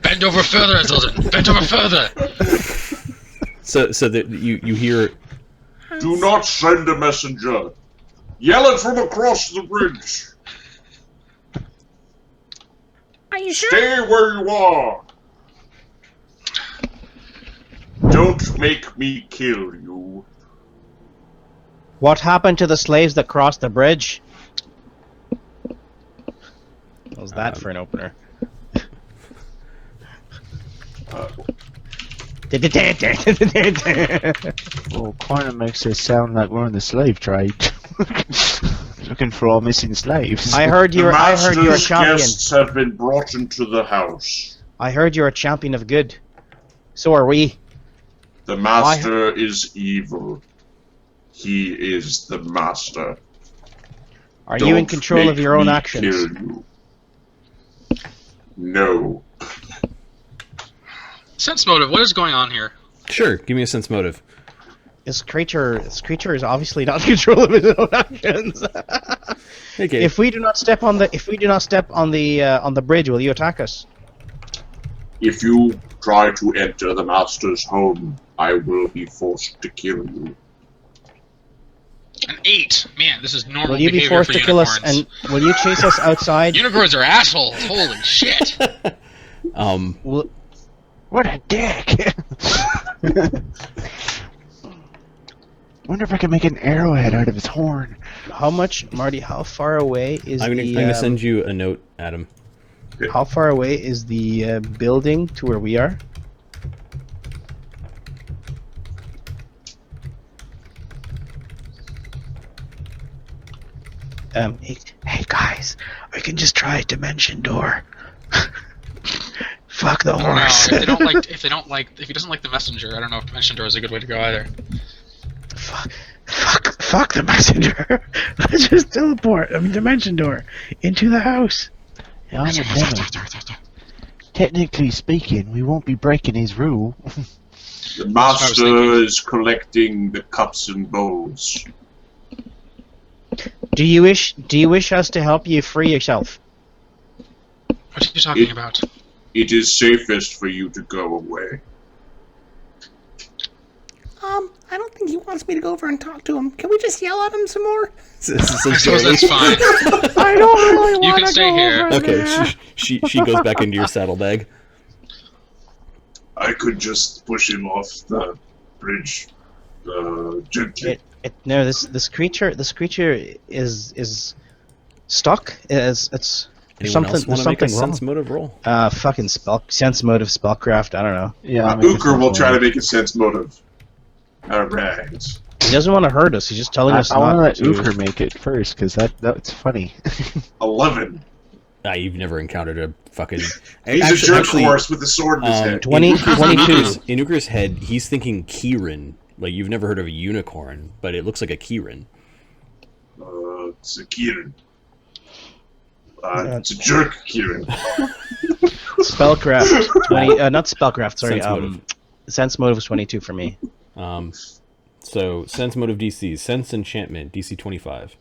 Bend over further, Zildjian. Bend over further. So that you hear. Do not send a messenger. Yell it from across the bridge. Are you sure? Stay where you are. Don't make me kill you. What happened to the slaves that crossed the bridge? What was that for an opener? Well, kind of makes it sound like we're in the slave trade, looking for our missing slaves. I heard you're a champion. Guests have been brought into the house. I heard you're a champion of good. So are we. The master is evil. He is the master. Are you in control of your own actions? Kill you. No. Sense motive, what is going on here? Sure, give me a sense motive. This creature is obviously not in control of his own actions. Okay. If we do not step on the bridge, will you attack us? If you try to enter the master's home, I will be forced to kill you. An 8. Man, this is normal Will you be behavior forced for to kill us, unicorns. and will you chase us outside? Unicorns are assholes. Holy shit. What a dick! Wonder if I can make an arrowhead out of his horn. How much, Marty? How far away is I'm gonna send you a note, Adam. How far away is the building to where we are? Hey guys, we can just try a dimension door. Fuck the horse. If he doesn't like the messenger, I don't know if dimension door is a good way to go either. Fuck the messenger. Let's just teleport. Dimension door into the house. Yeah, I'm a devil. Technically speaking, we won't be breaking his rule. The master is collecting the cups and bowls. Do you wish us to help you free yourself? What are you talking about? It is safest for you to go away. I don't think he wants me to go over and talk to him. Can we just yell at him some more? I suppose that's fine. I don't really want to. You can stay here. Okay, she goes back into your saddlebag. I could just push him off the bridge gently. No, this creature is stuck. It's Anyone else want to make a wrong. sense motive roll? Fucking sense motive spellcraft. I don't know. Yeah, Booker will try to make a sense motive. Alright. He doesn't want to hurt us. He's just telling us I want to not let to. Uker make it first, because that's funny. 11. You've never encountered a fucking... He's a jerk horse with a sword in his head. 22. In Uker's head, he's thinking Kieran. Like, you've never heard of a unicorn, but it looks like a Kieran. It's a Kieran. It's a jerk Kieran. Spellcraft. 20. Not spellcraft. Sorry. Sense motive. Sense motive was 22 for me. So sense motive DC, sense enchantment DC 25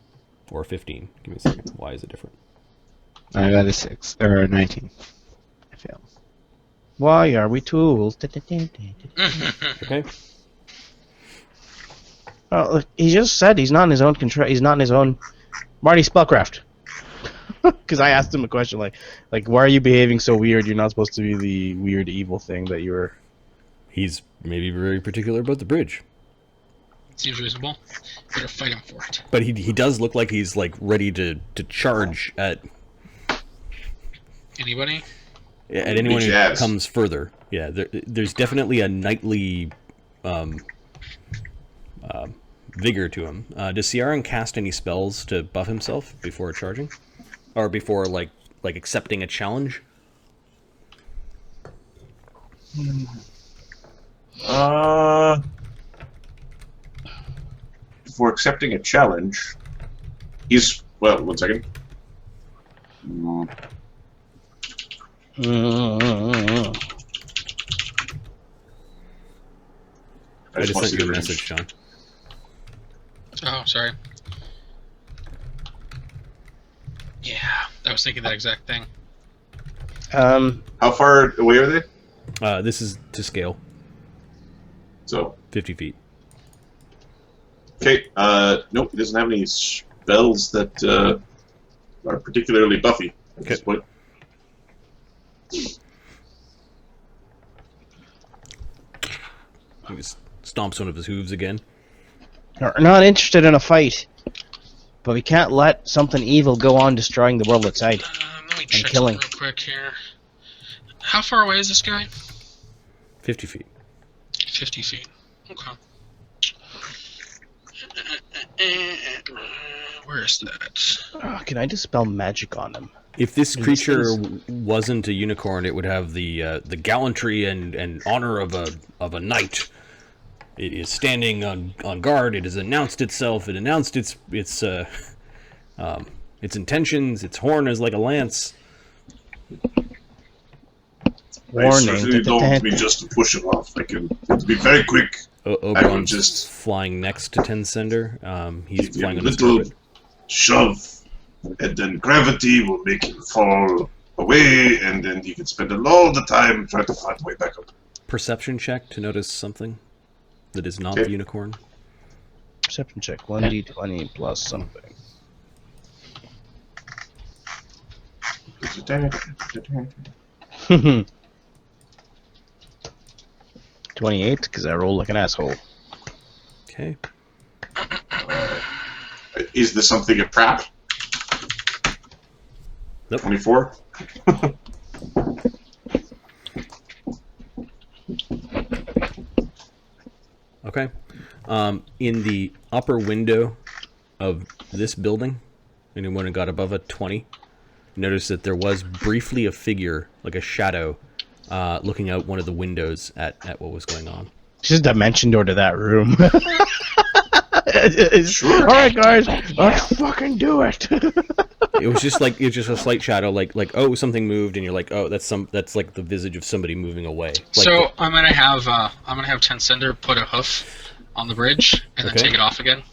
or 15. Give me a second. Why is it different? I got a 6 or a 19. I failed. Why are we tools? Okay. Oh, look, he just said he's not in his own control. He's not in his own. Marty, spellcraft. Because I asked him a question like, why are you behaving so weird? You're not supposed to be the weird evil thing that you were. He's maybe very particular about the bridge. Seems reasonable. Better fight him for it. But he does look like he's like ready to charge at anybody. At anyone who comes further. Yeah, there's definitely a knightly vigor to him. Does Ciaran cast any spells to buff himself before charging, or before like accepting a challenge? For accepting a challenge, he's well. 1 second. I just sent you a message, John. Oh, sorry. Yeah, I was thinking that exact thing. How far away are they? This is to scale, So, 50 feet. okay. Nope, he doesn't have any spells that are particularly buffy at this point. He just stomps one of his hooves again. We're not interested in a fight, but we can't let something evil go on destroying the world outside. Let me check killing. real quick here. How far away is this guy? 50 feet. 50 feet. Okay. Where is that? Can I dispel magic on him? If this creature wasn't a unicorn, it would have the gallantry and honor of a knight. It is standing on guard. It has announced itself. It announced its intentions. Its horn is like a lance. I certainly don't want me just to push him off. I can be very quick. Oberon's just flying next to Tensender. He's give him flying a on his little turret. shove, and then gravity will make him fall away, and then you can spend all the time trying to find a way back up. Perception check to notice something that is not the unicorn. Perception check. 1d20 plus something. 28, because I roll like an asshole. Okay. Is this something a trap? Nope. 24? Okay. In the upper window of this building, anyone who got above a 20, notice that there was briefly a figure, like a shadow, looking out one of the windows at what was going on. It's just a dimension door to that room. Sure. Alright guys, let's fucking do it. It was just a slight shadow, like oh, something moved, and you're like, oh, that's like the visage of somebody moving away. Like So I'm gonna have Tensender put a hoof on the bridge and then Okay. take it off again.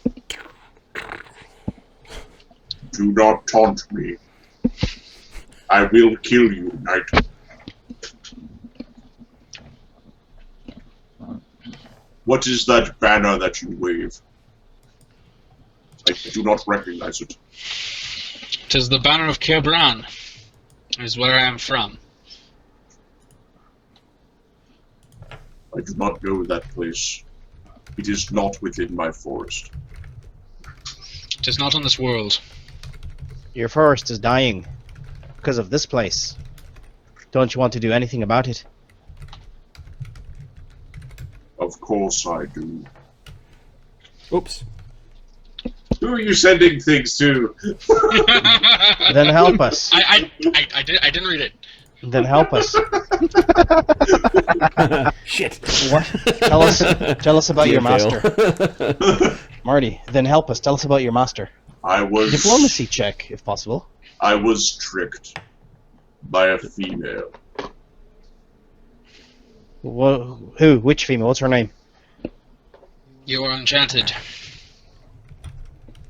Do not taunt me. I will kill you, knight. What is that banner that you wave? I do not recognize it. 'Tis the banner of Kirbran, is where I am from. I do not know that place. It is not within my forest. 'Tis not on this world. Your forest is dying because of this place. Don't you want to do anything about it? Of course I do. oops. Who are you sending things to? Then help us. I didn't read it. Then help us. Shit. What? Tell us about your fail. master. Marty, then help us. Tell us about your master. I was Diplomacy check, if possible. I was tricked by a female. Who? Which female? What's her name? You are enchanted.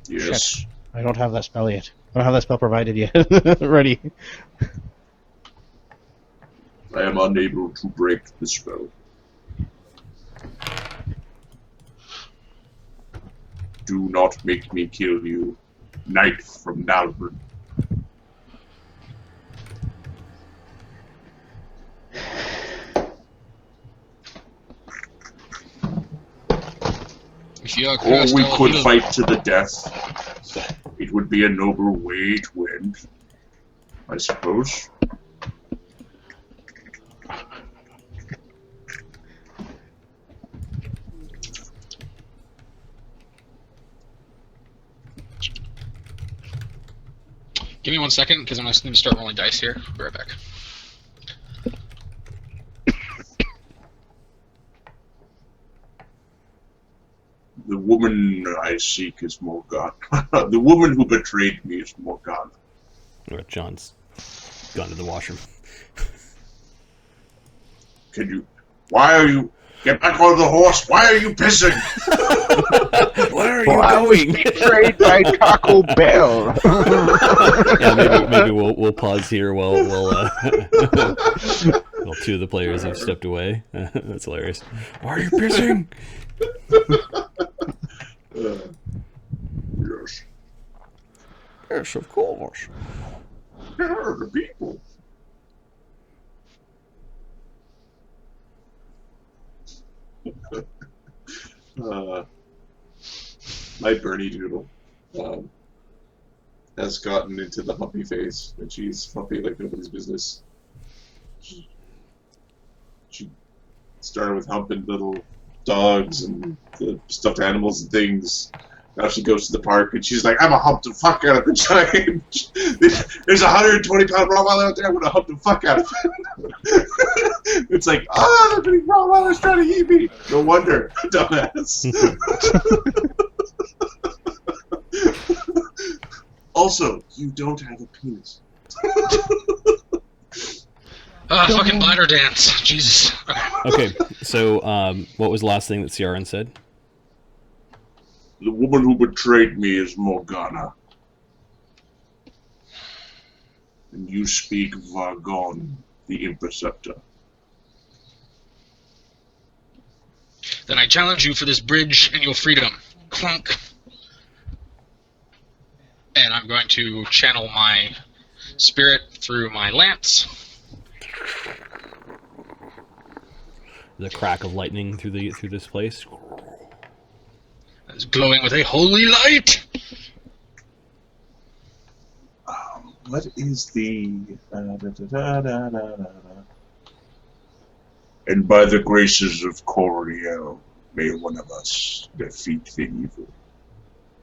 Yes. I don't have that spell yet. I don't have that spell provided yet. Ready. I am unable to break the spell. Do not make me kill you, knight from Nalburn. If you are Or cursed, we I will could heal. fight to the death. It would be a noble way to end, I suppose. Give me 1 second, because I'm going to start rolling dice here. Be right back. The woman I seek is Morgan. The woman who betrayed me is Morgan. John's gone to the washroom. Can you... Why are you... Get back on the horse! Why are you pissing? Where are Well, I you was going? betrayed by Taco Bell. Yeah, maybe we'll pause here while while two of the players have stepped away. That's hilarious. Why are you pissing? Yes. Yes, of course. Here are the people. My Bernie Doodle has gotten into the humpy phase, and she's humpy like nobody's business. She started with humping little dogs and the stuffed animals and things. Now she goes to the park and she's like, I'm gonna hump the fuck out of the giant. There's a 120-pound Rottweiler out there. I'm gonna hump the fuck out of it. It's like, the big Rottweiler's trying to eat me. No wonder, dumbass. Also, you don't have a penis. Fucking bladder dance. Jesus. Okay, so what was the last thing that Ciaran said? The woman who betrayed me is Morgana. And you speak Vargonne, the Imperceptor. Then I challenge you for this bridge and your freedom. Clunk. And I'm going to channel my spirit through my lance. The crack of lightning through this place. It's glowing with a holy light. What is the... And by the graces of Coriel, may one of us defeat the evil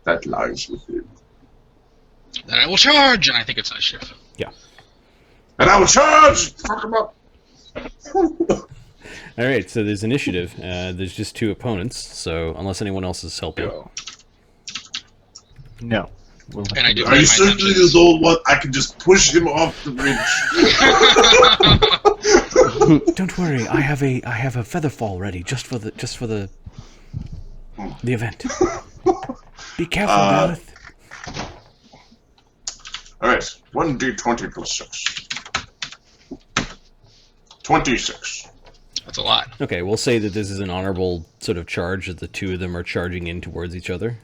that lies within. Then I will charge, and I think it's mischief. Yeah. And I will charge! Fuck him up! All right, so there's initiative. There's just 2 opponents, so unless anyone else is helping. No. And I do. Are you certain this old one? I can just push him off the bridge. Don't worry, I have a feather fall ready just for the event. Be careful, Gareth. Alright, 1d20 plus 6. 26. That's a lot. Okay, we'll say that this is an honorable sort of charge, that the 2 of them are charging in towards each other.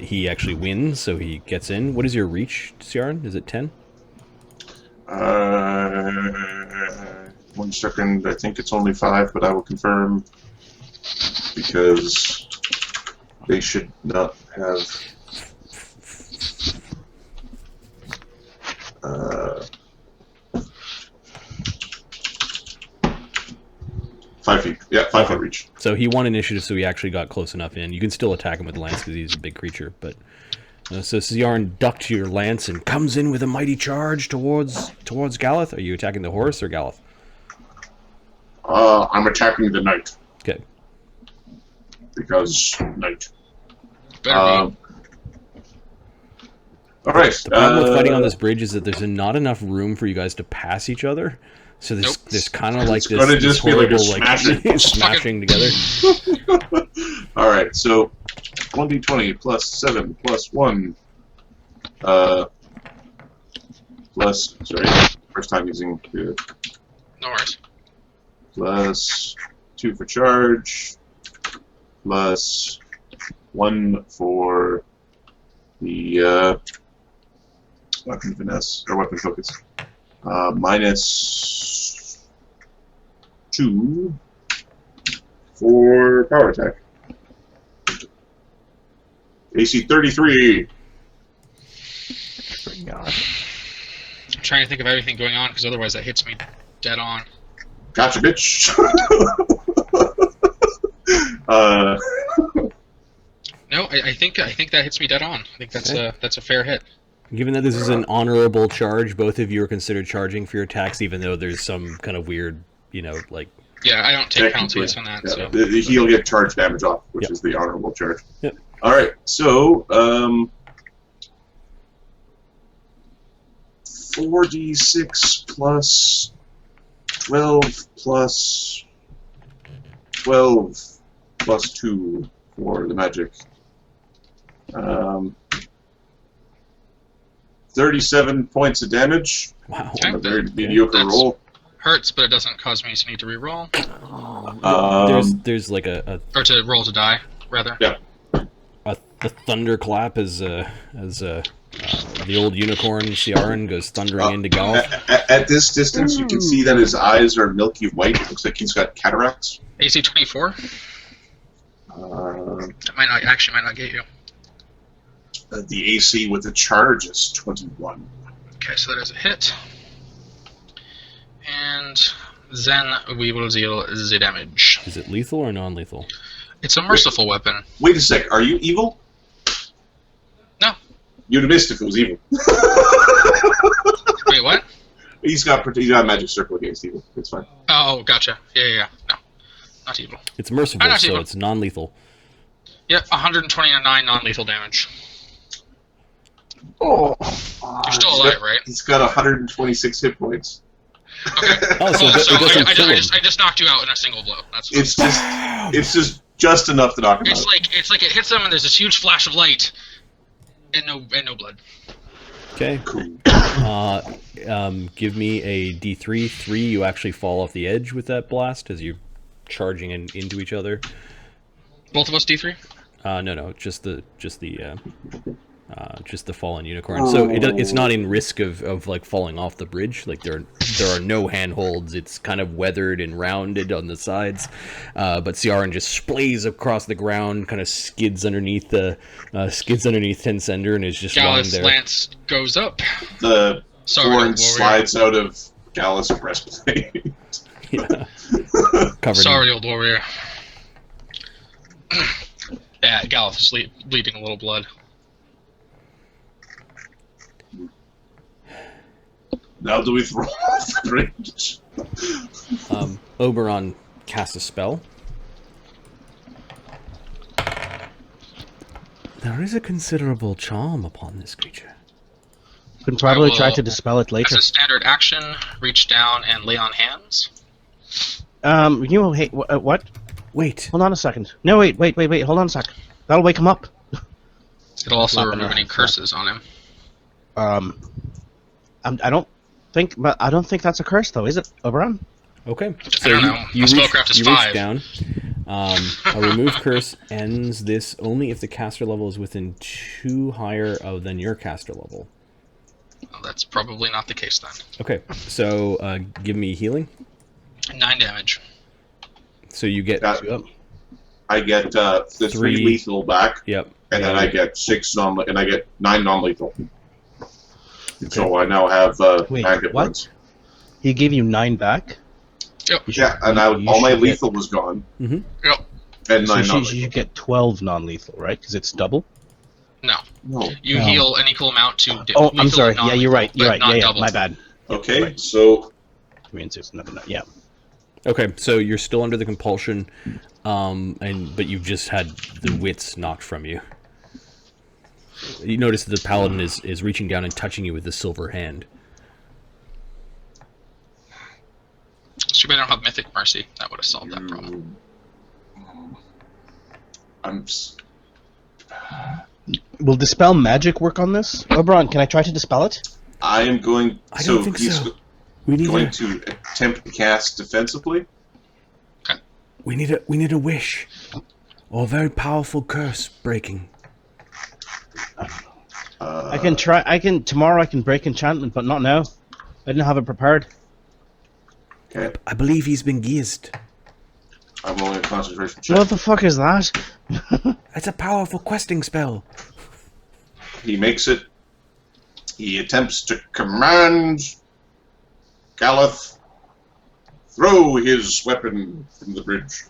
He actually wins, so he gets in. What is your reach, Ciaran? Is it 10? 1 second, I think it's only 5, but I will confirm. Because they should not have... 5 feet. Yeah, 5 foot reach. So he won initiative, so he actually got close enough in. You can still attack him with the lance because he's a big creature, but so Ciaran ducked your lance and comes in with a mighty charge towards Galeth. Are you attacking the horse or Galeth? I'm attacking the knight. Okay. Because knight. Better be. Alright. The problem with fighting on this bridge is that there's not enough room for you guys to pass each other. So there's kind of like gonna this just be like a horrible smashing together. Alright, so 1d20 plus 7 plus 1 plus, sorry, first time using the No worries. plus 2 for charge plus 1 for the weapon finesse or weapon focus. Minus 2 for power attack. AC 33. I'm trying to think of everything going on, because otherwise that hits me dead on. Gotcha, bitch. No, I think that hits me dead on. I think that's a fair hit. Given that this is an honorable charge, both of you are considered charging for your attacks, even though there's some kind of weird, like... Yeah, I don't take penalties on that. Yeah, So he'll get charge damage off, which Yep. is the honorable charge. Yep. Alright, so, 4d6 plus 12 plus 12 plus 2 for the magic. 37 points of damage. Wow. On a very mediocre That's- roll. Hurts, but it doesn't cause me to need to re-roll. There's like Or to roll to die, rather. Yeah. the thunderclap as the old unicorn Ciaran goes thundering into Golf. At this distance, you can see that his eyes are milky white. It looks like he's got cataracts. AC 24? That might not get you. The AC with the charge is 21. Okay, so that is a hit. And then we will deal the damage. Is it lethal or non-lethal? It's a merciful weapon. Wait a sec, are you evil? No. You'd have missed if it was evil. Wait, what? He's got a magic circle against evil. It's fine. Oh, gotcha. Yeah. No. Not evil. It's merciful, not so evil. it's non-lethal. Yep, 129 non-lethal damage. Oh. You're still alive, right? He's got 126 hit points. Okay. Oh, so Cool, it so doesn't I kill him. just knocked you out in a single blow. That's fine. It's just enough to knock him It's out. like it hits him and there's this huge flash of light and no blood. Okay. Cool. Give me a D3. 3, you actually fall off the edge with that blast as you're charging into each other. Both of us D3? No, just the fallen unicorn. So it's not in risk of like falling off the bridge. Like there are no handholds. It's kind of weathered and rounded on the sides. But Ciaran just splays across the ground, kind of skids underneath Tensender, and is just lying Gallus there. lance goes up. The Sorry, horn warrior. slides out of Gallus' breastplate. Yeah. Covered in- Sorry, old warrior. Yeah, Gallus is bleeding a little blood. Now do we throw off the bridge? Oberon casts a spell. There is a considerable charm upon this creature. You can probably I try will- to dispel it later. As a standard action, reach down and lay on hands. What? Wait. Hold on a second. No, wait. Hold on a sec. That'll wake him up. It'll also Not remove gonna- any curses on him. I don't think that's a curse though, is it, Oberon? Okay. I don't know. My spellcraft is you 5. reach down. A remove curse ends this only if the caster level is within 2 higher than your caster level. Well, that's probably not the case then. Okay, so give me healing. 9 damage. So you get... I get the 3 3 lethal back, Yep. and then I get 9 non-lethal. So I now have 9 hit what? points. He gave you 9 back. Yep. Yeah, and all my lethal was gone, Yep. and 9 So you non-lethal. get 12 non-lethal, right? Because it's double. No. No. You No. heal an equal amount to... Oh, lethal I'm sorry. and Yeah, you're right. non-lethal, but not Yeah, double. my bad. Okay, Right. so 3 and 6. No. Yeah. Okay, so you're still under the compulsion, but you've just had the wits knocked from you. You notice that the paladin is reaching down and touching you with the silver hand. It's too bad I don't have Mythic Mercy. That would have solved that problem. Will dispel magic work on this? Oberon, can I try to dispel it? I am going. I don't think he's so. We need going a, to attempt to cast defensively. we need a wish, or a very powerful curse breaking. I can try. Tomorrow. I can break enchantment, but not now. I didn't have it prepared. Okay, I believe he's been geared. I'm rolling a concentration check. What the fuck is that? It's a powerful questing spell. He makes it. He attempts to command Galeth throw his weapon from the bridge.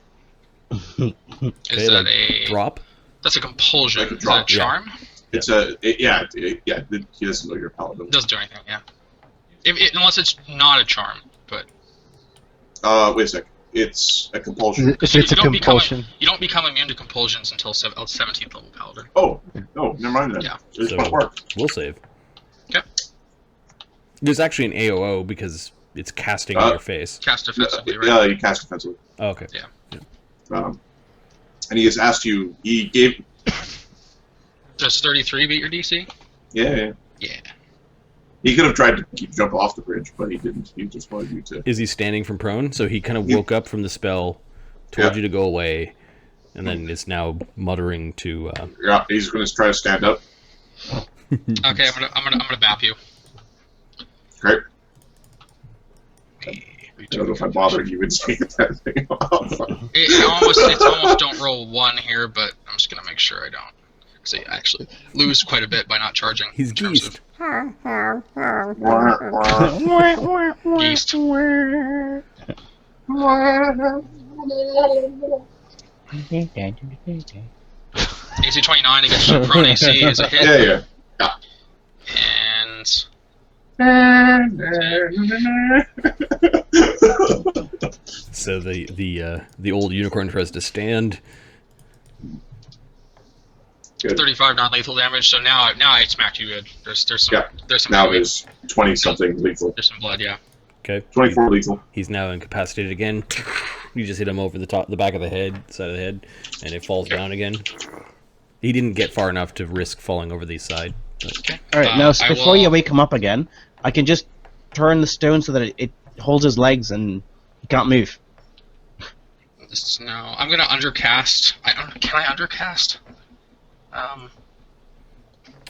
Is Okay, that like, a... drop? That's a compulsion. Like a Is drop, that a charm? It's he doesn't know your paladin. It doesn't do anything, yeah. Unless it's not a charm, but... Wait a sec. It's a compulsion. If You it's a don't become compulsion. You don't become immune to compulsions until 17th level paladin. Oh, no, never mind that. Yeah. It's So- much work. We'll save. Okay. There's actually an AOO because it's casting in your face. Cast defensively, right? Yeah, you cast defensively. Oh, okay. and he has asked you. He gave. Does 33 beat your DC? Yeah. Yeah. He could have tried to jump off the bridge, but he didn't. He just wanted you to. Is he standing from prone? So he kind of woke up from the spell, told you to go away, and then is now muttering to. Yeah, he's going to try to stand up. Okay, I'm gonna bap you. Great. I don't know if I bothered you in saying that thing off. It's almost don't roll 1 here, but I'm just gonna make sure I don't. So you actually lose quite a bit by not charging. He's in terms geesed. Geest. AC 29 against the prone AC is a hit. Yeah. And So the old unicorn tries to stand. Good. 35 non-lethal damage. So now I smacked you good. There's some Now blood. there's 20-something lethal. There's some blood. Yeah. Okay. 24 lethal. He's now incapacitated again. You just hit him over the back of the head, side of the head, and it falls down again. He didn't get far enough to risk falling over the side. Okay. Alright, now I before will- you wake him up again, I can just turn the stone so that it holds his legs and he can't move. No, I'm gonna undercast. Can I undercast?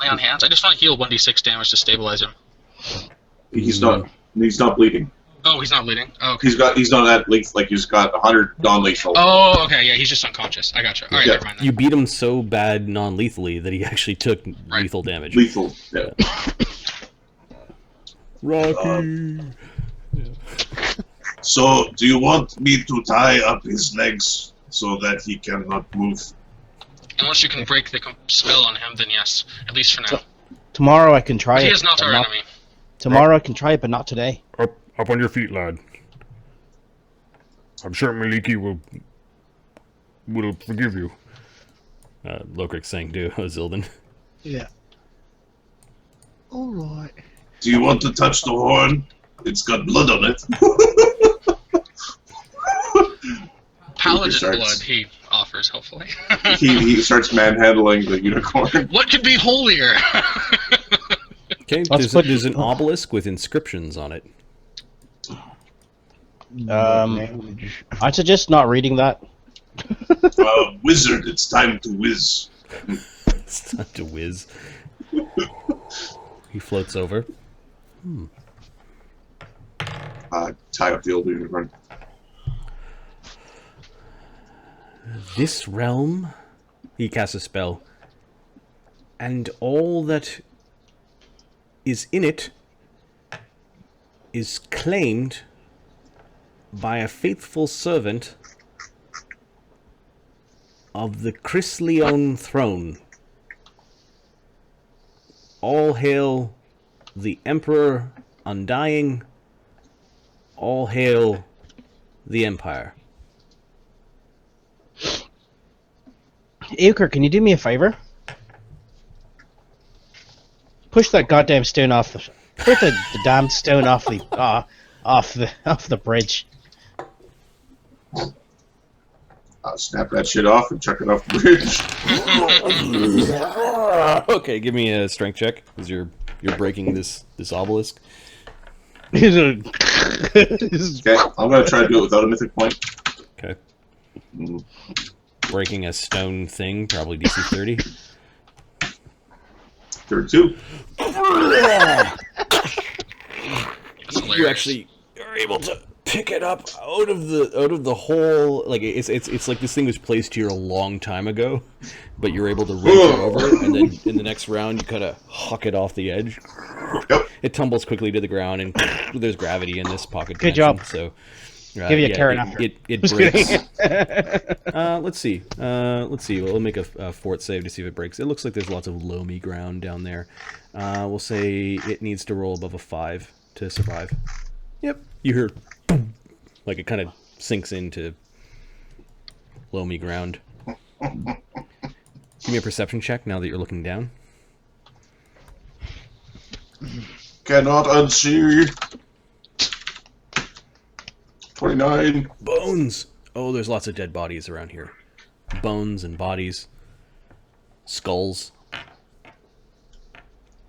Lay on hands. I just want to heal 1d6 damage to stabilize him. He's not bleeding. Oh, he's not bleeding. Oh, okay. He's not that lethal. Like he's got 100 non-lethal. Oh, okay. Yeah, he's just unconscious. I gotcha. All right, Yeah. never mind. Then. You beat him so bad non-lethally that he actually took lethal damage. Lethal. Yeah. Rocky. So, do you want me to tie up his legs so that he cannot move? Unless you can break the spell on him, then yes. At least for now. Tomorrow I can try He it. is not but our enemy. Tomorrow I can try it, but not today. Up on your feet, lad. I'm sure Maliki will forgive you. Lokrik's saying to Zildin. Yeah. Alright. Do you want to touch the horn? It's got blood on it. Paladin starts- blood he offers, hopefully. he starts manhandling the unicorn. What could be holier? Okay, Let's there's put- an obelisk with inscriptions on it. I suggest not reading that. Wizard, it's time to whiz. It's time to whiz. He floats over. Tie up the old unicorn. This realm, he casts a spell, and all that is in it is claimed by a faithful servant of the Chrysleon throne. All hail the Emperor Undying. All hail the Empire. Euchre, can you do me a favor? Push that goddamn stone off the. Put the damn stone off the bridge. I'll snap that shit off and chuck it off the bridge. Okay, give me a strength check, because you're breaking this obelisk. Okay, I'm gonna try to do it without a mythic point. Okay. Breaking a stone thing, probably DC 30. 32. That's hilarious. You actually are able to pick it up out of the hole. Like it's like this thing was placed here a long time ago, but you're able to rake it over, and then in the next round you kind of huck it off the edge. Yep. It tumbles quickly to the ground, and there's gravity in this pocket. Good dimension, job. So. Give you a carrot after. It Just breaks. kidding. Let's see. We'll make a fort save to see if it breaks. It looks like there's lots of loamy ground down there. We'll say it needs to roll above a 5 to survive. Yep. You hear boom, like it kind of sinks into loamy ground. Give me a perception check now that you're looking down. Cannot unsee. 29. Bones! Oh, there's lots of dead bodies around here. bones and bodies, skulls.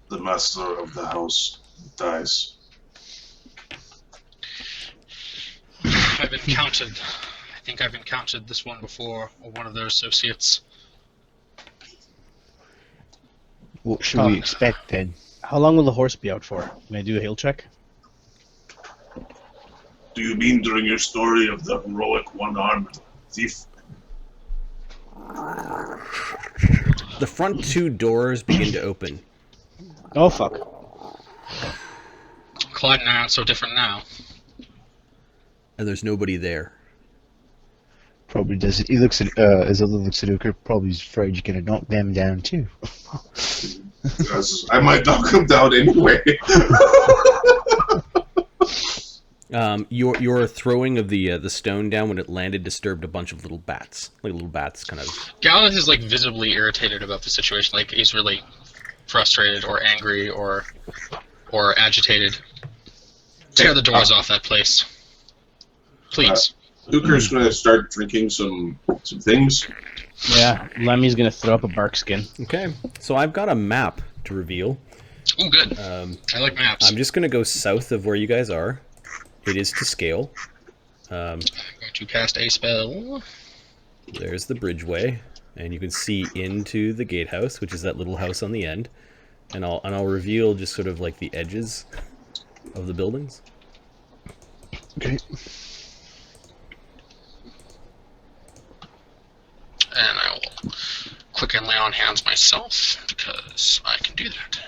The master of the house dies. I think I've encountered this one before, or one of their associates. What should we expect then? How long will the horse be out for? Can I do a heal check? Do you mean during your story of the heroic one-armed thief? The front two doors begin to open. Oh, fuck. Clyde and I aren't so different now. And there's nobody there. Probably does it. He looks at Azula looks at Uker. Probably is afraid you're gonna knock them down too. I might knock him down anyway. Your throwing of the stone down when it landed disturbed a bunch of little bats. Like little bats kind of... Galeth is like visibly irritated about the situation. Like he's really frustrated or angry or agitated. Tear the doors off that place. Please. Uker's going to start drinking some things. Yeah, Lemmy's gonna throw up a bark skin. Okay, so I've got a map to reveal. Oh, good. I like maps. I'm just going to go south of where you guys are. It is to scale. I'm going to cast a spell. There's the bridgeway, and you can see into the gatehouse, which is that little house on the end. And I'll reveal just sort of like the edges of the buildings. Okay. And I will click and lay on hands myself, because I can do that.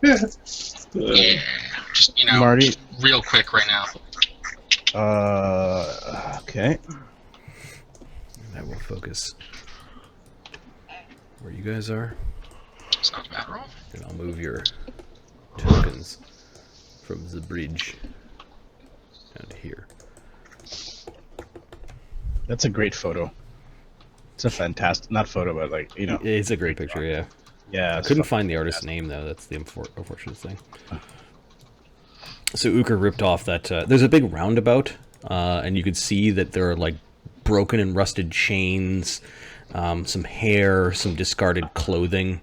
Yeah. Just, Marty. just real quick right now. Okay. And I will focus where you guys are. It's not a bad roll. And I'll move your tokens from the bridge down to here. That's a great photo. It's a fantastic, not photo, but like, you know. It's a great picture, yeah. Yeah. I couldn't find the artist's name, though. That's the unfortunate thing. So Uker ripped off that... there's a big roundabout, and you can see that there are, like, broken and rusted chains, some hair, some discarded clothing.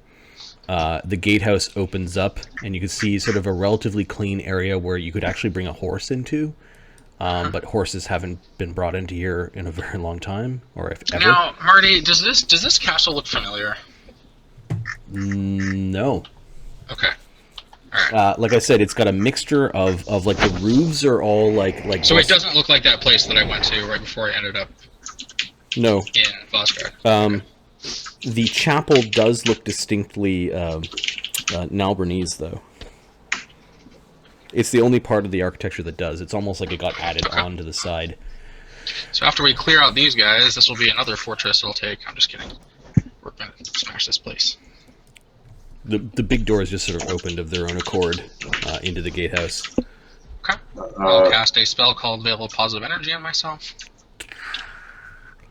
The gatehouse opens up, and you can see sort of a relatively clean area where you could actually bring a horse into. But horses haven't been brought into here in a very long time, or if ever. Now, Marty, does this castle look familiar? No. Okay. Alright. Like I said, it's got a mixture of like the roofs are all like. So it doesn't look like that place that I went to right before I ended up No. in Vosgard. The chapel does look distinctly Nalburnese, though. It's the only part of the architecture that does. It's almost like it got added on to the side. So after we clear out these guys, this will be another fortress it'll take. I'm just kidding. We're gonna smash this place. The big doors just sort of opened of their own accord into the gatehouse. Okay. I'll cast a spell called Veil of Positive Energy on myself.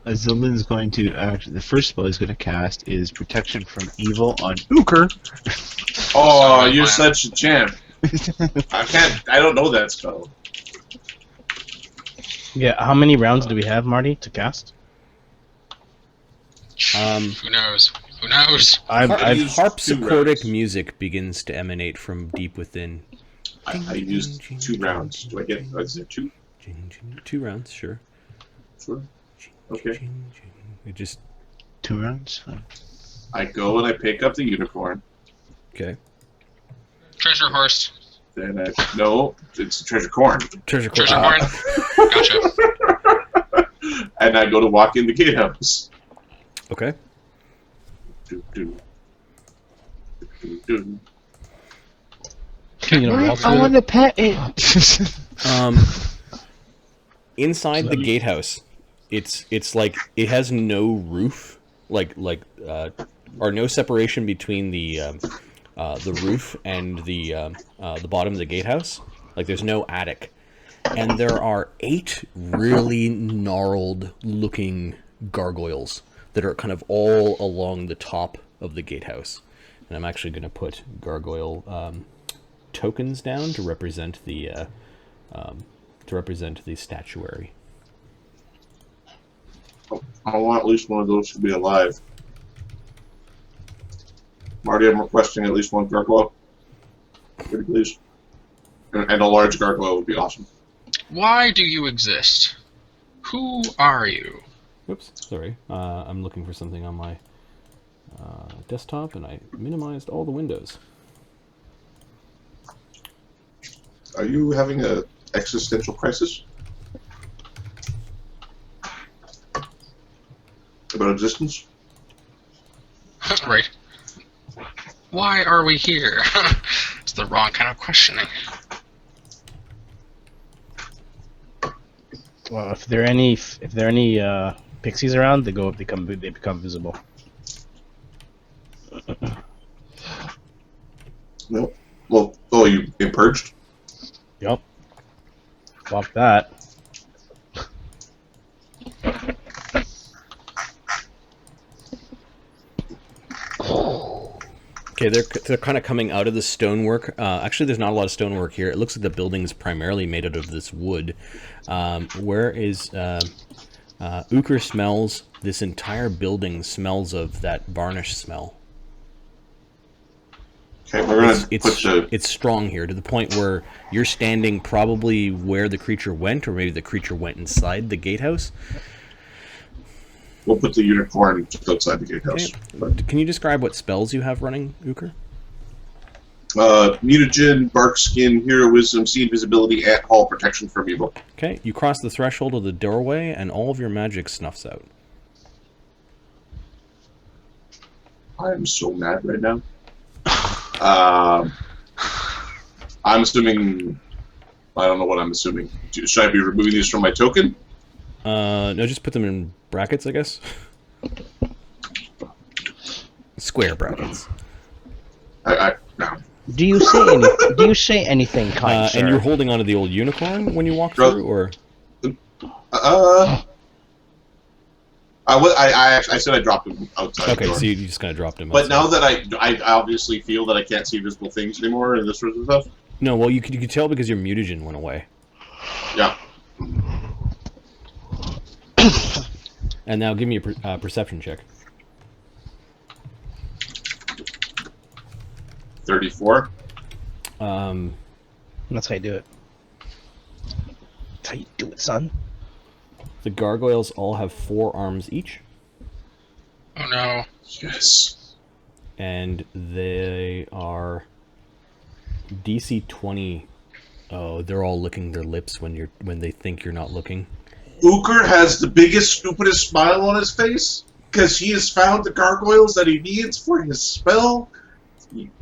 Azula's going to the first spell he's going to cast is Protection from Evil on Uker. Oh, you're such a champ. I don't know that spell. Yeah, how many rounds do we have, Marty, to cast? Who knows? Who knows? I used Harpsichordic music begins to emanate from deep within. I used 2 rounds. Do I get? Is it 2? 2 rounds, sure. Sure. Okay. It just 2 rounds. I go and I pick up the unicorn. okay. Treasure horse. Then no, it's a treasure corn. Treasure Horn. Gotcha. And I go to walk in the gatehouse. Okay. Do, do. Do, do. You know, I want to pet it. Inside the gatehouse, it's like it has no roof, or no separation between the roof and the bottom of the gatehouse. Like there's no attic, and there are 8 really gnarled looking gargoyles that are kind of all along the top of the gatehouse. And I'm actually going to put gargoyle tokens down to represent the statuary. I want at least one of those to be alive. Marty, I'm requesting at least one gargoyle. Pretty please. And a large gargoyle would be awesome. Why do you exist? Who are you? Oops, sorry. I'm looking for something on my desktop, and I minimized all the windows. Are you having an existential crisis? About existence? Right. Why are we here? It's the wrong kind of questioning. Well, if there are any pixies around, they become visible. No. Well, oh, you been purged? Yep. Fuck that. Okay, they're kind of coming out of the stonework. Actually, there's not a lot of stonework here. It looks like the building is primarily made out of this wood. Where is Uker smells? This entire building smells of that varnish smell. Okay, we're gonna It's strong here to the point where you're standing probably where the creature went, or maybe the creature went inside the gatehouse. We'll put the unicorn just outside the gatehouse. Okay. Can you describe what spells you have running, Uker? Mutagen, Bark Skin, Hero Wisdom, See Invisibility, Ant Hall, Protection from Evil. Okay, you cross the threshold of the doorway, and all of your magic snuffs out. I'm so mad right now. I'm assuming... I don't know what I'm assuming. Should I be removing these from my token? No, just put them in brackets, I guess. Square brackets. No. Do you say anything, kind sir? And you're holding onto the old unicorn when you walk through, or? I said I dropped him outside. Okay, the door. so you just kind of dropped him. But outside. now that I obviously feel that I can't see visible things anymore and this sort of stuff. No, well, you could tell because your mutagen went away. Yeah. And now give me a perception check. 34. That's how you do it. That's how you do it, son. The gargoyles all have 4 arms each. Oh no. Yes. And they are DC 20. Oh, they're all licking their lips when they think you're not looking. Uker has the biggest, stupidest smile on his face because he has found the gargoyles that he needs for his spell.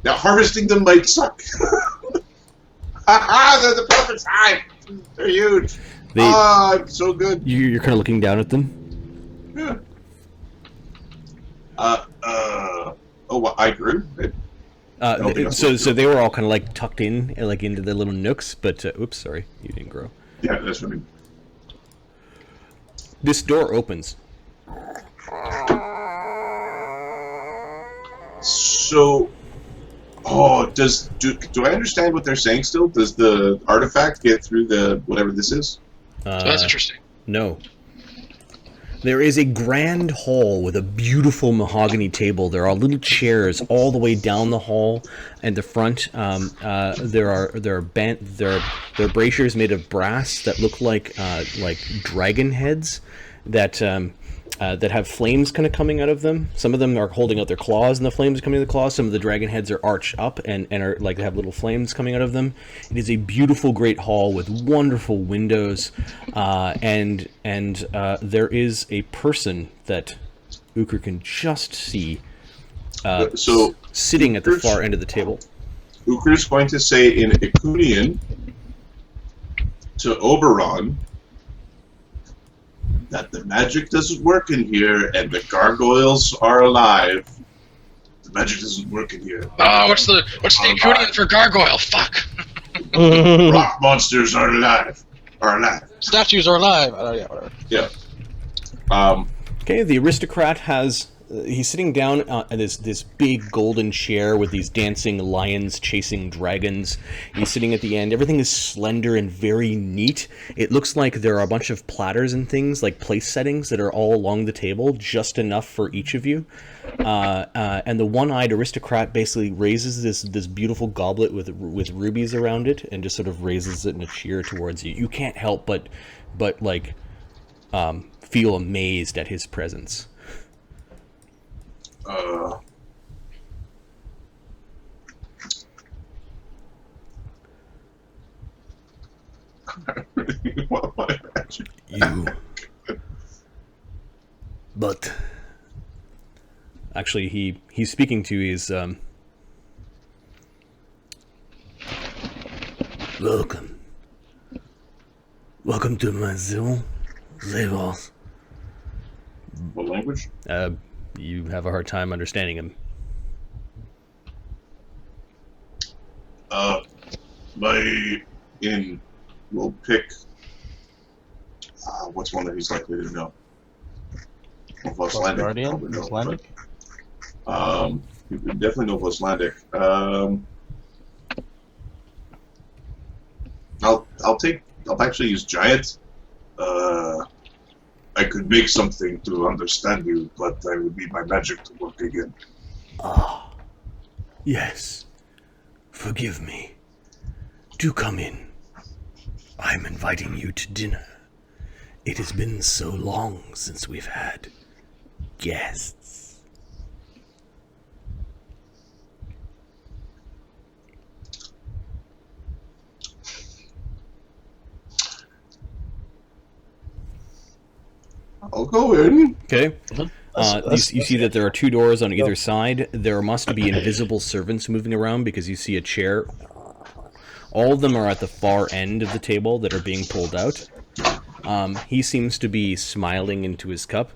Now harvesting them might suck. Haha, they're the perfect time. They're huge. So good. You're kind of looking down at them. Yeah. Oh, I grew. So they were all kind of like tucked in, like into the little nooks. But oops, sorry, you didn't grow. Yeah, that's what I mean. This door opens. So, do I understand what they're saying still? Does the artifact get through the whatever this is? That's interesting. No. There is a grand hall with a beautiful mahogany table. There are little chairs all the way down the hall and the front. There are braziers made of brass that look like dragon heads that have flames kind of coming out of them. Some of them are holding out their claws, and the flames coming out of the claws. Some of the dragon heads are arched up and are like they have little flames coming out of them. It is a beautiful, great hall with wonderful windows, and there is a person that Uker can just see sitting at the far end of the table. Uker is going to say in Icunian to Oberon that the magic doesn't work in here and the gargoyles are alive. The magic doesn't work in here. Oh, what's the Acunian for gargoyle? Fuck. Rock monsters are alive. Statues are alive. Oh yeah, whatever. Yeah. Okay, the aristocrat has He's sitting down in this big golden chair with these dancing lions chasing dragons. He's sitting at the end. Everything is slender and very neat. It looks like there are a bunch of platters and things, like place settings, that are all along the table, just enough for each of you. And the one-eyed aristocrat basically raises this beautiful goblet with rubies around it, and just sort of raises it in a cheer towards you. You can't help but like feel amazed at his presence. You. But actually, he's speaking to you. He's welcome to my zone. Zevos. What language? You have a hard time understanding him. My inn will pick. What's one that he's likely to know? Guardian? Icelandic? You could definitely know Icelandic. I'll actually use giant. I could make something to understand you, but I would need my magic to work again. Ah, yes. Forgive me. Do come in. I'm inviting you to dinner. It has been so long since we've had guests. I'll go in. Okay. You see that there are two doors on either side. There must be invisible servants moving around because you see a chair. All of them are at the far end of the table that are being pulled out. He seems to be smiling into his cup.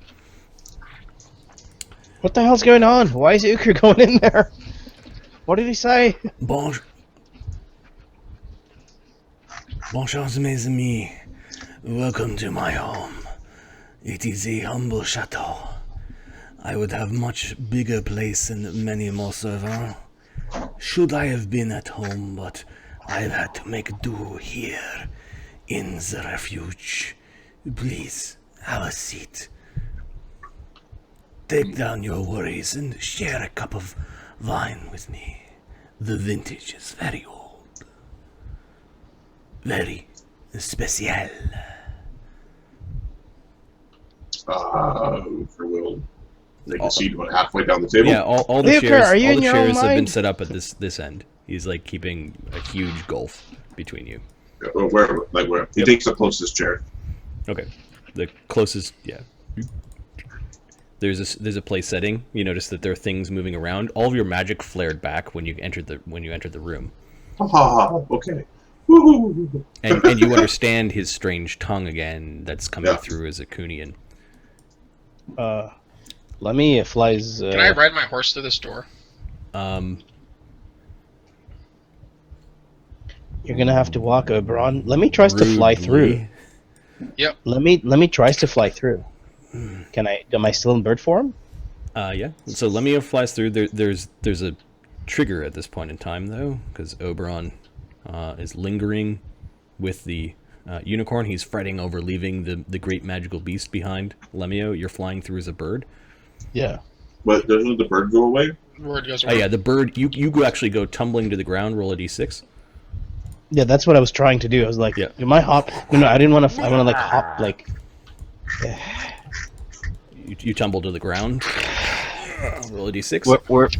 What the hell's going on? Why is Uker going in there? What did he say? Bonjour, mes amis. Welcome to my home. It is a humble chateau. I would have much bigger place and many more servants. Should I have been at home, but I've had to make do here in the refuge. Please, have a seat. Take down your worries and share a cup of wine with me. The vintage is very old. Very special. Will take a seat about halfway down the table. Yeah, all the Luca, chairs, are you all in the your own chairs have been mind? set up at this end. He's like keeping a huge gulf between you. Where? He takes the closest chair. Okay, the closest, yeah. There's a place setting. You notice that there are things moving around. All of your magic flared back when you entered the room. Okay. Woo-hoo. And you understand his strange tongue again that's coming Yeah. through as a Kunian. Lemmy flies. Can I ride my horse through this door? You're gonna have to walk Oberon. Lemmy tries to fly through. Yep. Lemmy tries to fly through. Can I? Am I still in bird form? Yeah. So Lemio flies through. There's a trigger at this point in time though, because Oberon is lingering with the unicorn. He's fretting over leaving the great magical beast behind. Lemio, you're flying through as a bird. Yeah. But doesn't the bird go away? Word goes Oh away. yeah, the bird. You actually go tumbling to the ground. Roll a d6. Yeah, that's what I was trying to do. I was like, Yeah. am I hop? No, I didn't want to. I want to like hop like. You tumble to the ground. Roll a d6.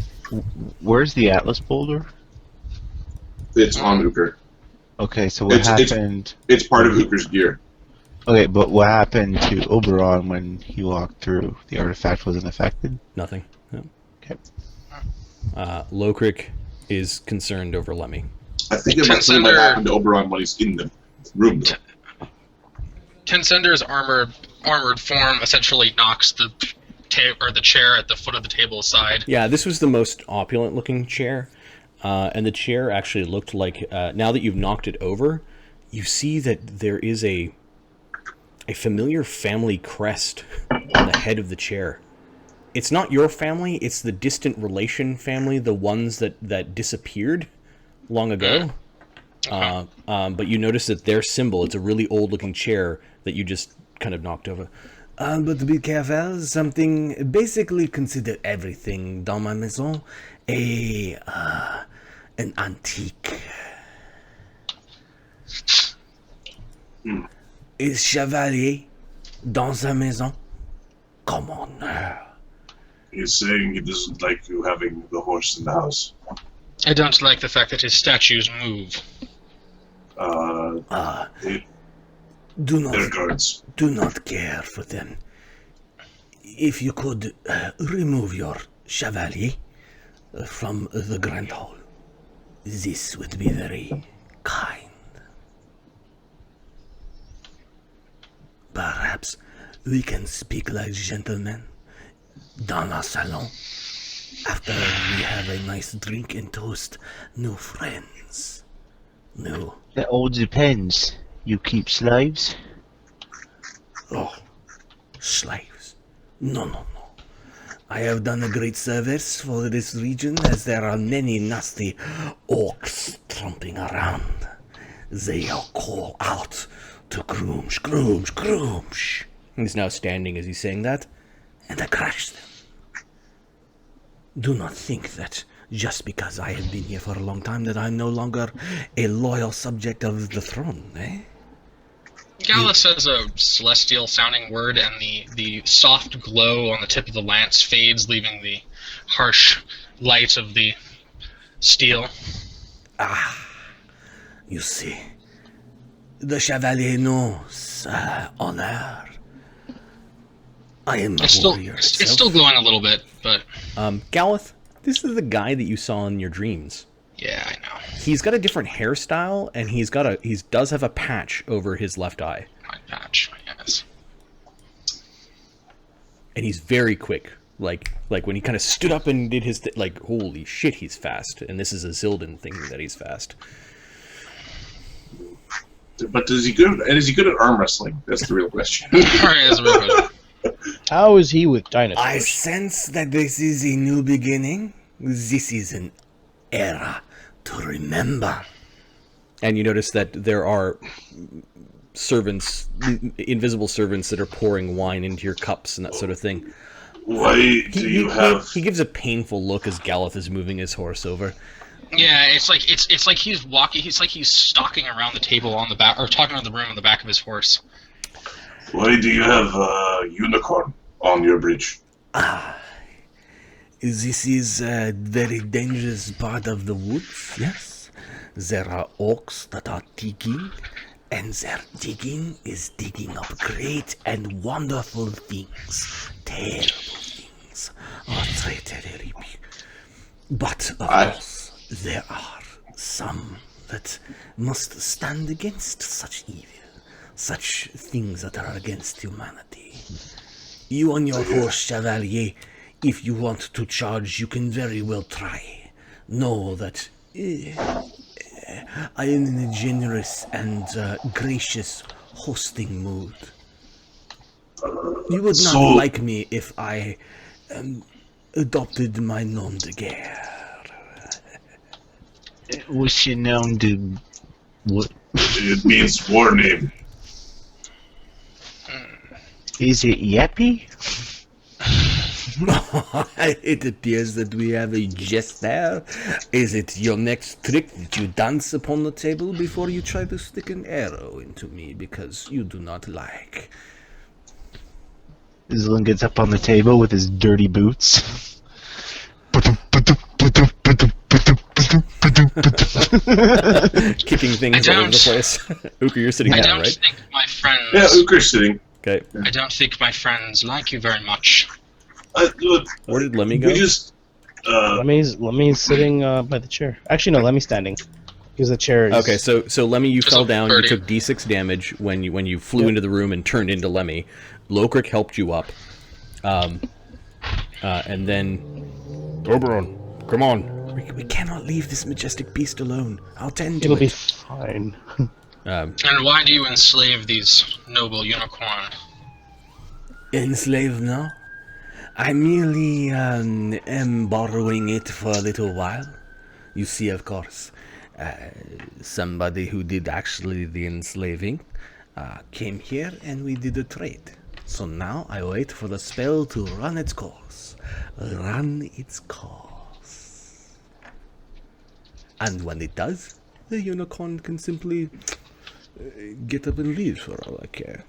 Where's the Atlas boulder? It's on Uker. Okay, so what happened? It's part of Uker's gear. Okay, but what happened to Oberon when he walked through? The artifact wasn't affected? Nothing. No. Okay. Lokrik is concerned over Lemmy. I think it might happen to Oberon when he's in the room. Though. Tensender's armored form essentially knocks the chair at the foot of the table aside. Yeah, this was the most opulent looking chair. And the chair actually looked like, now that you've knocked it over, you see that there is a familiar family crest on the head of the chair. it's not your family, it's the distant relation family, the ones that disappeared long ago. But you notice that their symbol, it's a really old looking chair that you just kind of knocked over. But be careful, something, basically consider everything dans ma maison an antique. Is Chevalier dans sa maison? Come on now. He's saying he doesn't like you having the horse in the house. I don't like the fact that his statues move. They're guards. Do not care for them. If you could remove your chevalier from the grand hall, this would be very kind. Perhaps we can speak like gentlemen dans la salon after we have a nice drink and toast new friends. No. That all depends. You keep slaves? Oh, slaves. No. I have done a great service for this region, as there are many nasty orcs tromping around. They all call out to Groomsh. He's now standing as he's saying that. And I crush them. Do not think that just because I have been here for a long time that I'm no longer a loyal subject of the throne, eh? Gala says a celestial-sounding word, and the soft glow on the tip of the lance fades, leaving the harsh light of the steel. You see, the Chevalier knows honor. I am a warrior. It's still glowing a little bit, but... Galith, this is the guy that you saw in your dreams. Yeah, I know. He's got a different hairstyle, and he does have a patch over his left eye. My patch, yes. And he's very quick. Like when he kind of stood up and did his holy shit, he's fast. And this is a Zildin thing that he's fast. But is he good at arm wrestling? That's the real question. Alright, that's a real question. How is he with dinosaurs? I sense that this is a new beginning. This is an era to remember. And you notice that there are servants, invisible servants, that are pouring wine into your cups and that sort of thing. Why do you have... He gives a painful look as Galith is moving his horse over. Yeah, it's like he's walking. It's like he's stalking around the table on the back, or talking around the room on the back of his horse. Why do you have a unicorn on your bridge? This is a very dangerous part of the woods, yes? There are orcs that are digging, and their digging is digging up great and wonderful things. Terrible things. Très terrible. But, of course, there are some that must stand against such evil. Such things that are against humanity. You on your horse, Chevalier, if you want to charge, you can very well try. Know that I am in a generous and gracious hosting mood. You would not like me if I adopted my nom de guerre. What's your nom de... What? It means war name. Is it Yappy? It appears that we have a jest there. Is it your next trick that you dance upon the table before you try to stick an arrow into me because you do not like? Zilin gets up on the table with his dirty boots. Kicking things all over the place. Uker, you're sitting down, right? Think my friends... Yeah, Uker's sitting. Okay. I don't think my friends like you very much. Where did Lemmy go? We just... Lemmy's sitting by the chair. Actually, no, Lemmy's standing. Because the chair is... Okay, so Lemmy, you Just fell a down. 30. You took D6 damage when you flew into the room and turned into Lemmy. Lokrik helped you up. And then... Oberon, come on. We cannot leave this majestic beast alone. I'll tend to It'll be it. fine. And why do you enslave these noble unicorn? Enslaved now? I merely am borrowing it for a little while. You see, of course, somebody who did actually the enslaving came here and we did a trade. So now I wait for the spell to run its course. Run its course. And when it does, the unicorn can simply get up and leave for all I care.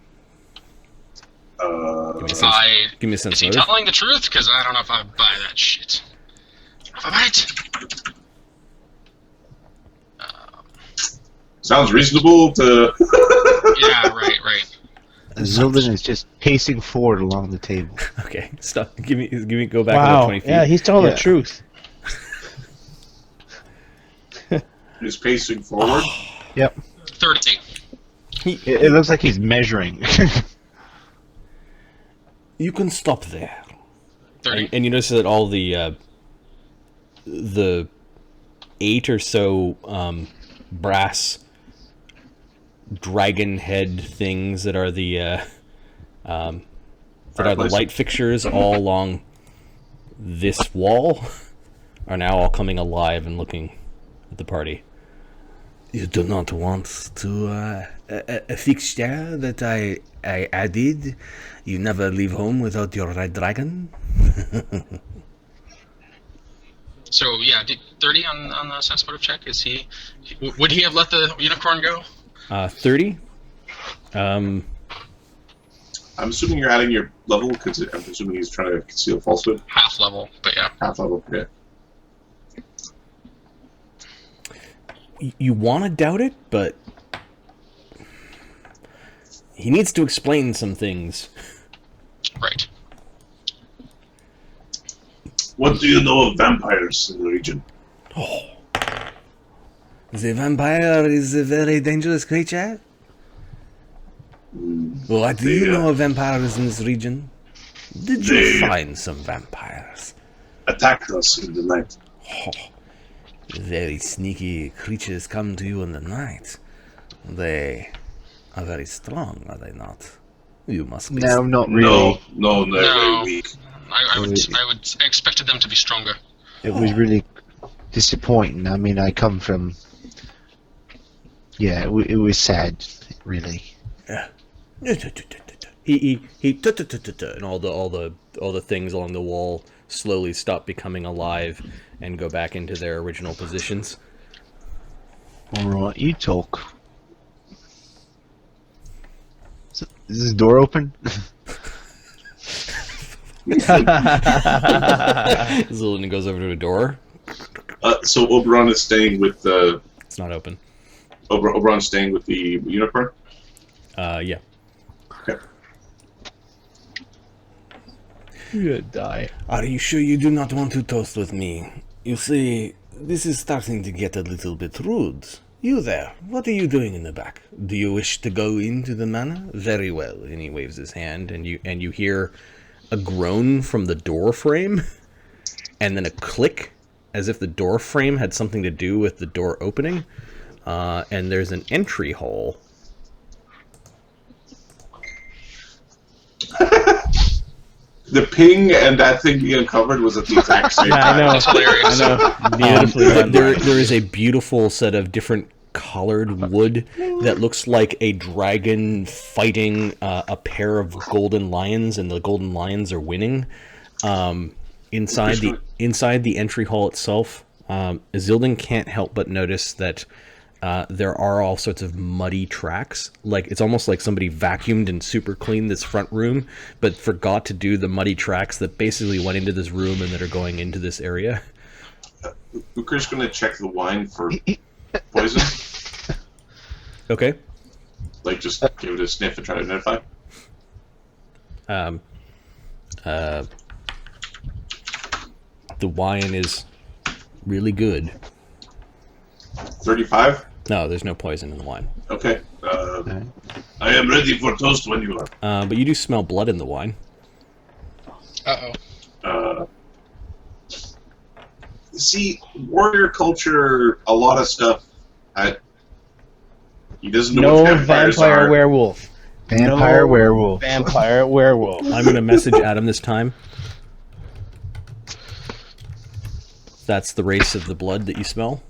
Give me a sense Is he motive. telling the truth? Because I don't know if I buy that shit. If I buy it. Sounds reasonable to. Yeah, right. Zildin is just pacing forward along the table. Okay, stop. Give me. Go back about Wow. 20 feet. Yeah, he's telling Yeah. the truth. He's pacing forward. Yep. 30. It looks like he's measuring. You can stop there. 30. And you notice that all the 8 or so brass dragon head things that are the light fixtures all along this wall are now all coming alive and looking at the party. You do not want to a fixture that I added. You never leave home without your red dragon. So, yeah, 30 on the sense motive check. Is he... Would he have let the unicorn go? 30. I'm assuming you're adding your level because I'm assuming he's trying to conceal falsehood. Half level, but yeah. Half level. Yeah. You want to doubt it, but he needs to explain some things. Right. What do you know of vampires in the region? The vampire is a very dangerous creature. What do you know of vampires in this region? Did you They- find some vampires? Attacked us in the night. Very sneaky creatures come to you in the night. They are very strong, are they not? You must be. No, not really. No, they're No. very weak. I expected them to be stronger. It was really disappointing. I mean, I come from. Yeah, it was sad, really. He and all the things along the wall slowly stop becoming alive and go back into their original positions. All right, you talk. Is this door open? Zillion goes over to a door. So Oberon is staying with the It's not open. Oberon's staying with the unicorn. Yeah. Okay. You're gonna die. Are you sure you do not want to toast with me? You see, this is starting to get a little bit rude. You there, what are you doing in the back? Do you wish to go into the manor? Very well. And he waves his hand, and you hear a groan from the door frame, and then a click, as if the door frame had something to do with the door opening. And there's an entry hole. The ping and that thing being uncovered was at the exact same Yeah, I time. know. That's hilarious. I know. Beautifully done. There is a beautiful set of different colored wood that looks like a dragon fighting a pair of golden lions, and the golden lions are winning. Inside the entry hall itself, Zildin can't help but notice that there are all sorts of muddy tracks. Like, it's almost like somebody vacuumed and super cleaned this front room, but forgot to do the muddy tracks that basically went into this room and that are going into this area. Booker's gonna check the wine for poison. Okay. Like, just give it a sniff and try to identify. The wine is really good. 35. No, there's no poison in the wine. Okay. I am ready for toast when you are. But you do smell blood in the wine. Uh-oh. See, warrior culture, a lot of stuff. He doesn't know No what vampires vampire are. werewolf. Vampire No werewolf. Vampire werewolf. I'm going to message Adam this time. That's the race of the blood that you smell.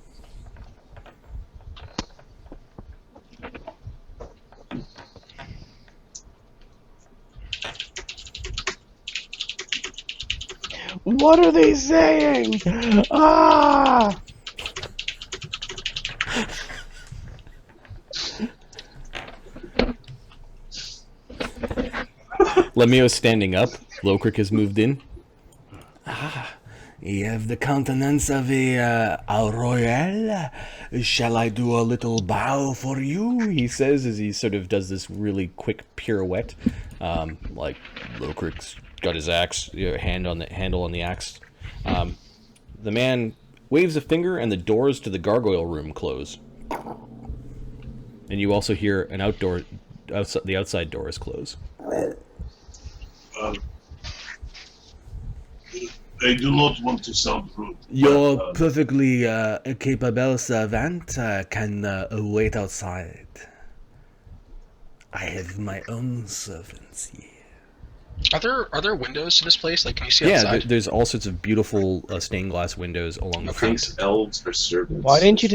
What are they saying? Ah! Lemio's standing up. Lokrik has moved in. You have the countenance of a royal. Shall I do a little bow for you? He says as he sort of does this really quick pirouette. Like Lokrik's got his axe, hand on the handle on the axe. The man waves a finger and the doors to the gargoyle room close. And you also hear an the outside doors close. I do not want to sound rude. Your but, perfectly capable servant can wait outside. I have my own servants here. Are there windows to this place? Like, can you see Yeah, outside? there's all sorts of beautiful stained glass windows along the Okay. front. these elves are servants. Why didn't you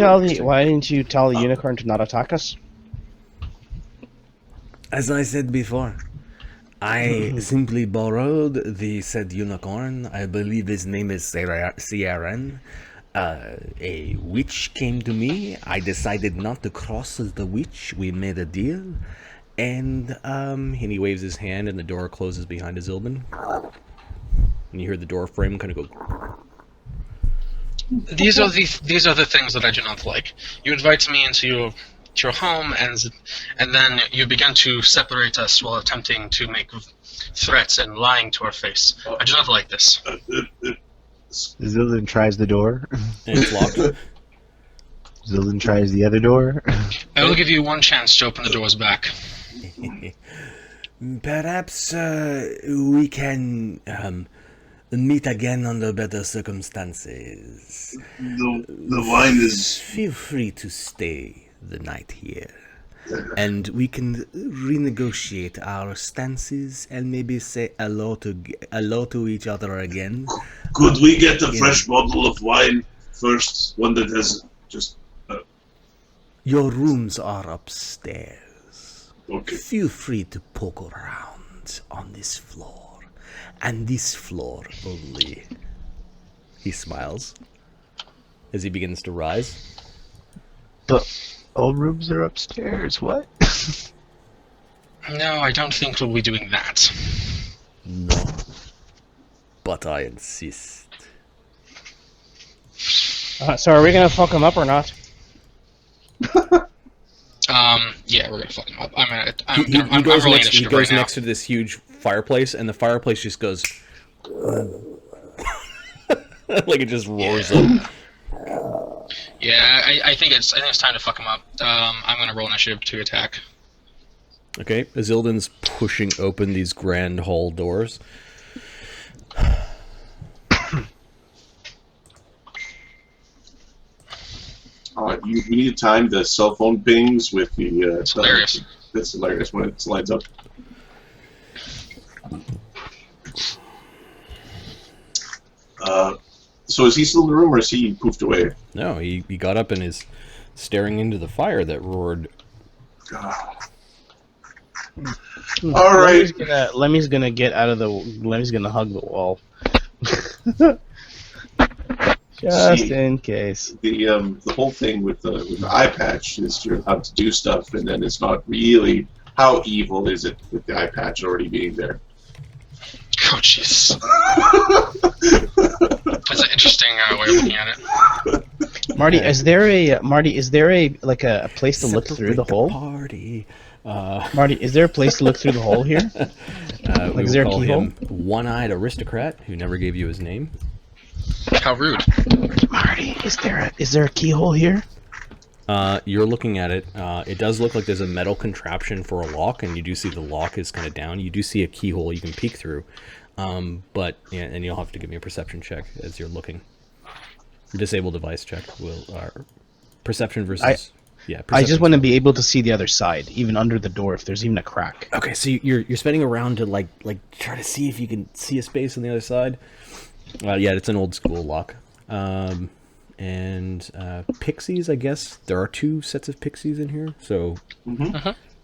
tell the unicorn to not attack us? As I said before, I simply borrowed the said unicorn. I believe his name is Sierran. A witch came to me. I decided not to cross the witch. We made a deal. And he waves his hand and the door closes behind Azilban. And you hear the door frame kind of go. These are the things that I do not like. You invite me into your home, and then you begin to separate us while attempting to make threats and lying to our face. I do not like this. Zildin tries the door. And it's locked. Zildin tries the other door. I will give you one chance to open the doors back. Perhaps we can meet again under better circumstances. The wine is... Feel free to stay the night here. And we can renegotiate our stances and maybe say hello to each other again. Could we get a fresh bottle of wine first? One that has just... Your rooms are upstairs. okay. Feel free to poke around on this floor. And this floor only. He smiles as he begins to rise. But all rooms are upstairs. What? No, I don't think we'll be doing that. No. But I insist. So are we gonna fuck him up or not? Yeah, we're gonna fuck him up. He goes rolling next, he initiative goes right now. next to this huge fireplace, and the fireplace just goes like it just roars up. Yeah, I think it's time to fuck him up. I'm gonna roll initiative to attack. Okay, Azildan's pushing open these grand hall doors. You need to time the cell phone pings with the... It's hilarious. It's hilarious when it slides up. So is he still in the room, or is he poofed away? No, he got up and is staring into the fire that roared. All right. Lemmy's gonna get out of the. Lemmy's gonna hug the wall. Just See, in case. The whole thing with the eye patch is you're allowed to do stuff, and then it's not really how evil is it with the eye patch already being there. Oh, jeez. That's an interesting way of looking at it. Marty, is there a like a place to look through the hole? Party. Marty, is there a place to look through the hole here? We is there will a call keyhole? him One-Eyed Aristocrat, who never gave you his name. How rude. Marty, is there a keyhole here? You're looking at it. It does look like there's a metal contraption for a lock, and you do see the lock is kind of down. You do see a keyhole you can peek through. But yeah, and you'll have to give me a perception check as you're looking. Disable device check. Perception versus... Yeah, I just want to be able to see the other side, even under the door, if there's even a crack. Okay, so you're spinning around to like try to see if you can see a space on the other side. Yeah, it's an old school lock. And pixies, I guess. There are 2 sets of pixies in here. So,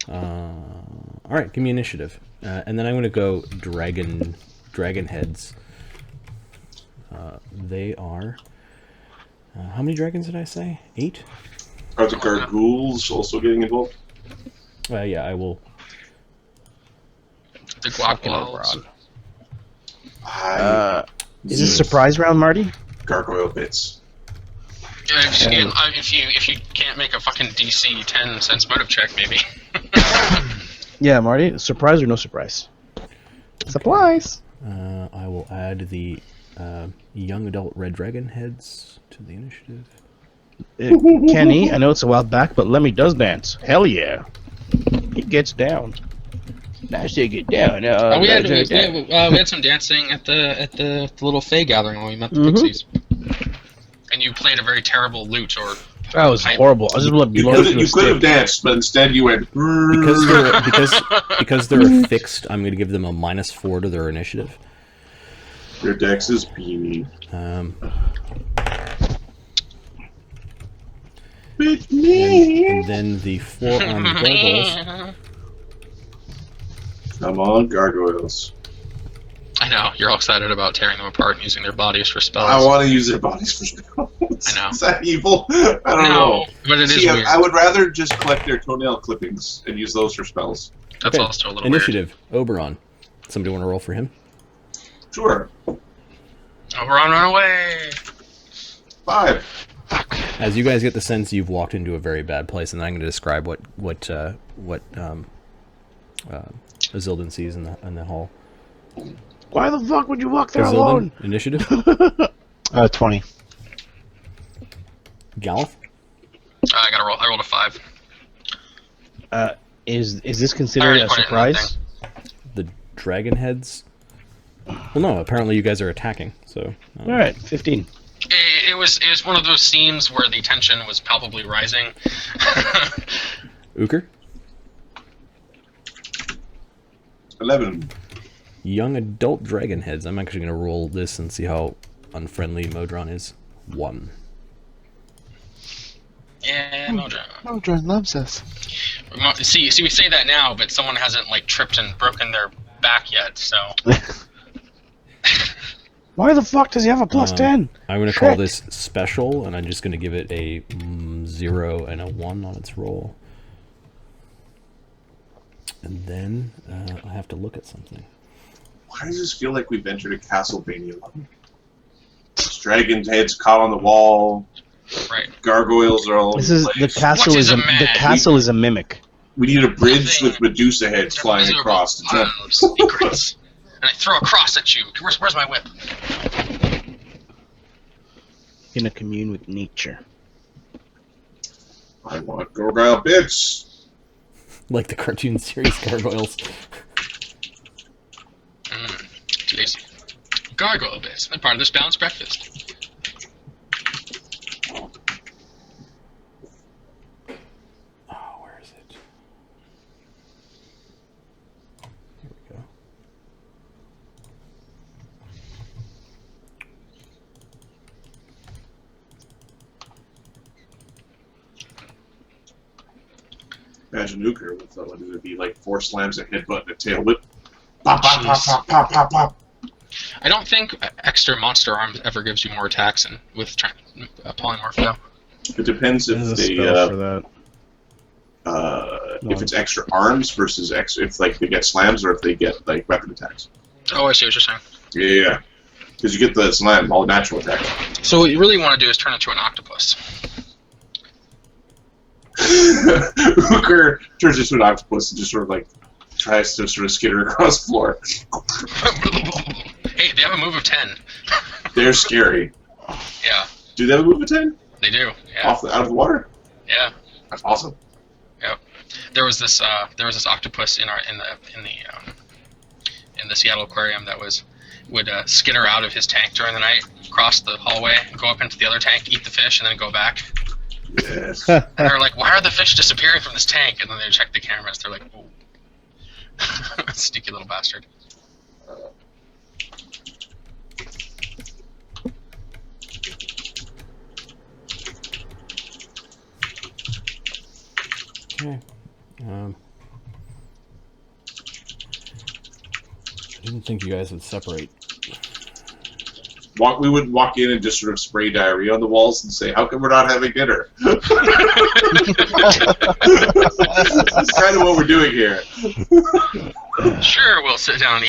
all right, give me initiative. And then I'm going to go dragon heads. They are... how many dragons did I say? 8? Are the gargoules also getting involved? Yeah, I will... The guac. Is this surprise round, Marty? Gargoyle bits. If you can't make a fucking DC 10 sense motive check, maybe. Yeah, Marty. Surprise or no surprise? Supplies. I will add the young adult red dragon heads to the initiative. Kenny, I know it's a while back, but Lemmy does dance. Hell yeah. He gets down. I say get down. We had some dancing at the little Fae gathering when we met the pixies. And you played a very terrible lute or... That was horrible. I just you could have danced, but instead you went... Because they're fixed, I'm going to give them a -4 to their initiative. Your dex is beamy. And then the 4-armed gargoyles. Come on, gargoyles. I know, you're all excited about tearing them apart and using their bodies for spells. I want to use their bodies for spells. I know. Is that evil? I don't know. But it is weird. I would rather just collect their toenail clippings and use those for spells. That's also a little initiative. Oberon. Somebody want to roll for him? Sure. weird. Oberon, run away! 5. As you guys get the sense, you've walked into a very bad place, and I'm going to describe what Azildin sees in the hall. Why the fuck would you walk there Azildin, alone? initiative. 20. Galith. I gotta roll. I rolled a 5. Is this considered a surprise? The dragon heads. Well, no. Apparently, you guys are attacking. So. All right, 15. It was one of those scenes where the tension was palpably rising. Uker. 11. Young adult dragon heads. I'm actually going to roll this and see how unfriendly Modron is. 1. Yeah, Modron. Modron loves us. See, we say that now, but someone hasn't like tripped and broken their back yet. So. Why the fuck does he have a +10? I'm going to call this special, and I'm just going to give it a 0 and a 1 on its roll. And then I have to look at something. Why does this feel like we've entered a Castlevania level? Dragon's heads caught on the wall. Right. Gargoyles are all over This is the the place. castle. The castle is a mimic. We need a bridge with Medusa heads flying across to jump. Secrets. And I throw a cross at you. Where's my whip? Gonna commune with nature. I want gargoyle bits. Like the cartoon series Gargoyles. Jeez. Gargoyle bits. They're part of this balanced breakfast. Oh, where is it? Here we go. Imagine Nuker with what would it be like 4 slams, a headbutt, and a tail whip. Pop, pop, pop, pop, pop, pop, pop. I don't think extra monster arms ever gives you more attacks with polymorph though. It depends if There's a they spell for that. if it's extra arms versus if like they get slams or if they get like weapon attacks. Oh, I see what you're saying. Yeah, because you get the slam, all natural attacks. So what you really want to do is turn into an octopus. Hooker turns into an octopus and just sort of like tries to sort of skitter across the floor. Hey, they have a move of 10. They're scary. Yeah, Do they have a move of 10? they do. Yeah, Out of the water? yeah. That's awesome. Yep. There was this octopus in the Seattle aquarium that would skitter out of his tank during the night, cross the hallway, go up into the other tank, eat the fish, and then go back. Yes. And they're like, "Why are the fish disappearing from this tank?" And then they check the cameras. They're like, "Oh, sneaky little bastard." didn't think you guys would separate. We would walk in and just sort of spray diarrhea on the walls and say, "How come we're not having dinner?" That's kind of what we're doing here. Sure, we'll sit down and